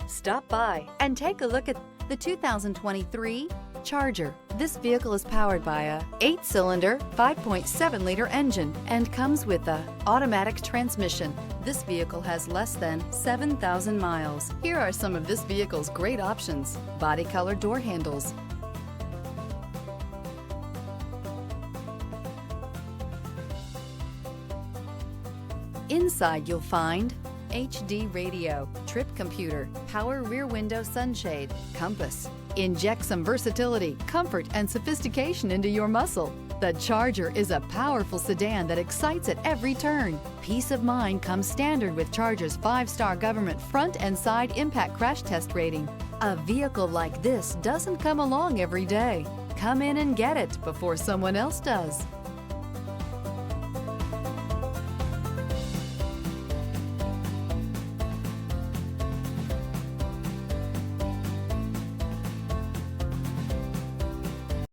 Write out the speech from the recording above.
Stop by and take a look at the 2023 Charger. This vehicle is powered by a 8-cylinder, 5.7-liter engine and comes with a automatic transmission. This vehicle has less than 7,000 miles. Here are some of this vehicle's great options: body color door handles, inside you'll find HD radio, trip computer, power rear window sunshade, compass. Inject some versatility, comfort, and sophistication into your muscle. The Charger is a powerful sedan that excites at every turn. Peace of mind comes standard with Charger's 5-star government front and side impact crash test rating. A vehicle like this doesn't come along every day. Come in and get it before someone else does.